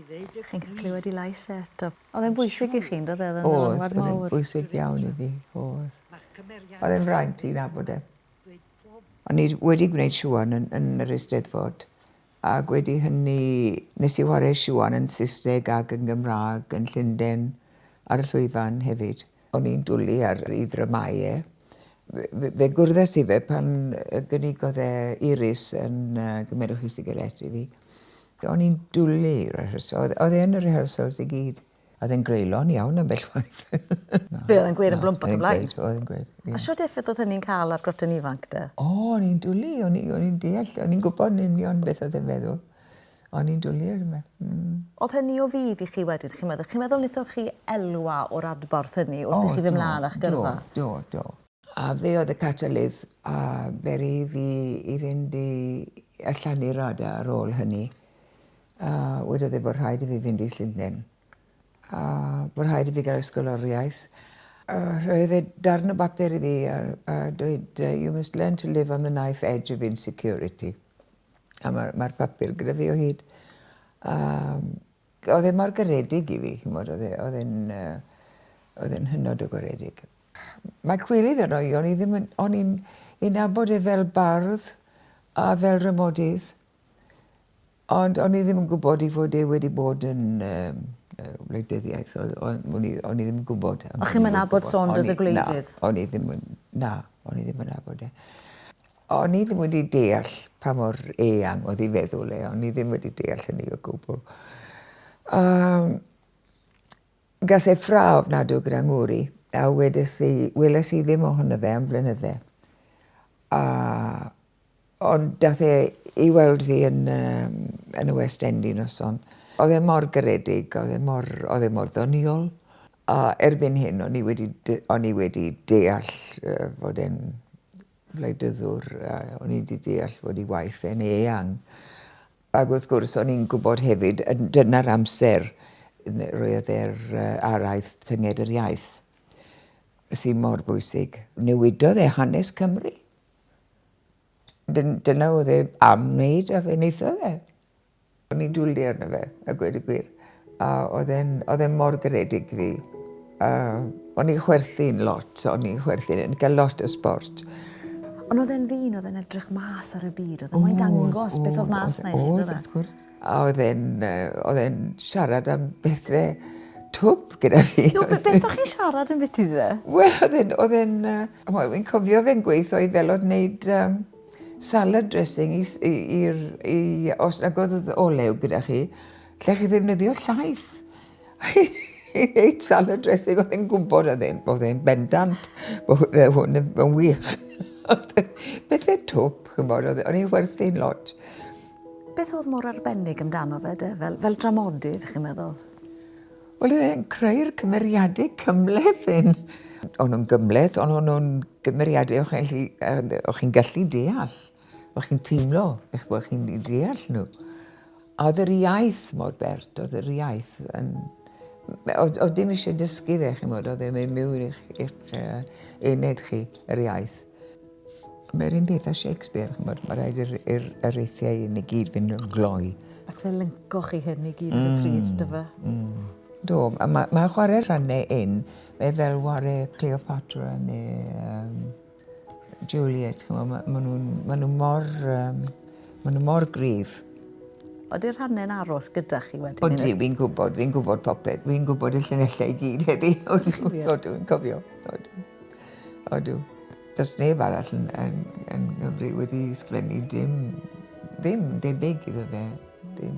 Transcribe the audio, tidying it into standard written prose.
Chi'n cael clywed I lais eto. Oedd e'n bwysig I chi'n dod oedd oedd e'n bwysig iawn I fi, oedd. Oedd e'n fraint I nabod e. O'n I wedi gwneud siwan yn yr Eisteddfod, ac wedi hynny, nes I chwarae siwan yn Saesneg ac yn Gymraeg, yn Llundain, ar y llwyfan hefyd. O'n i'n dwlu ar I Dramâu e. Fe gwrddes I fe pan gynigodd e Iris yn gymerwch I sigaret I fi. O'n i'n dwlu i'r rehearsal. Oedd e'n y rehearsals I gyd. Oedd e'n greulon iawn am bellwaith. Be oedd e'n gweud yn blwmp ac ymlaen? Oedd e'n gweud. A sio diffydd oedd hynny'n cael ar groten ifanc de? O'n i'n dwlu, o'n i'n deall, o'n i'n gwybod yn union beth oedd e'n feddwl. O'n i'n dwlu ar yma. Oedd hynny o fydd I chi wedyn, chi'n meddwl? Chi'n meddwl wnaethoch chi elwa o'r adborth hynny wrth I chi fy mlaen a'ch gyrfa? Do. A fe oedd y catalydd a beri fi I fynd I allan I rada ar ôl hynny. Wedodd e bod rhaid I fi fynd I Llundain. Bod rhaid I fi gael ysgoloriaeth. Roedd e darn o bapur I fi a dweud, you must learn to live on the knife edge of insecurity. A mae'r papur gyda fi o hyd. Oedd e mor garedig I fi, oedd e'n hynod o garedig. Mae cwilydd yno I, o'n i'n nabod e fel bardd a fel ramodydd, ond o'n I ddim yn gwybod I fod e wedi bod yn wleidyddiaeth, o'n I ddim yn gwybod. O'ch chi'n nabod Saunders y gwleidydd? O'n I ddim yn nabod e. O'n I ddim wedi deall pa mor eang oedd I feddwl e, o'n I ddim wedi deall hynny o gwbl. Gas e ffra ofnadw gyda ngwri, a weles I ddim ohono fe am flynyddau. Ond dath e I weld fi yn y West End un noson. Oedd e mor garedig, oedd e mor ddoniol. A erbyn hyn, o'n I wedi deall fod e'n wleidyddwr, o'n I wedi deall fod I waith e'n eang. Ac wrth gwrs, o'n i'n gwybod hefyd, dyna'r amser, roedd e'r araith tynged yr iaith, sy'n mor bwysig. Newidodd e hanes Cymru. Dyna oedd e am wneud a fe wneithodd e. O'n i'n dwlu arno fe, a gweud y gwir. A oedd e'n mor garedig fi. O'n i'n chwerthu'n lot, yn cael lot o sport. Ond oedd e'n ddyn, oedd e'n edrych mas ar y byd, oedd e'n moyn dangos beth oedd mas na I chi, oedd wrth gwrs. A oedd e'n siarad am bethau twp gyda fi. Beth o'ch chi'n siarad yn beth I dde? Wel, fi'n cofio fe'n gweithio I fel oedd wneud salad dressing os nag oedd olew gyda chi, lle chi ddefnyddio llaeth. I wneud salad dressing, oedd e'n gwybod oedd e'n bendant, bod hwn yn wych. Bethau twp, o'n i'n werthu'n lot. Beth oedd mor arbennig amdano fe de, fel dramodydd, chi'n meddwl? Wel, oedd e'n creu'r cymeriadau cymleth hyn. O'n nhw'n gymleth, ond o'n nhw'n gymeriadau o'ch chi'n gallu deall. O'ch chi'n teimlo, eich bod chi'n deall nhw. A oedd yr iaith mor bert, oedd yr iaith yn... Oedd dim eisiau dysgu fe, chi'n modd, oedd e'n mynd mewn i'ch uned chi, yr iaith. Mae'r un beth a Shakespeare, mae rhaid i'r eithriau yn I gyd fynd yn gloi. Ac fe lyncoch chi hyn I gyd yn y pryd, dy fe? Do, mae chwarae rhannau mae fel chwarae Cleopatra neu Juliet, maen nhw mor gryf. Oeddi'r rhannau'n aros gyda chi wedyn? Odi, fi'n gwybod popeth, fi'n gwybod y llunellau I gyd heddi, odw'n cofio. Odw. Does neb arall yn Gymru wedi sgwennu dim debyg iddo fe, dim.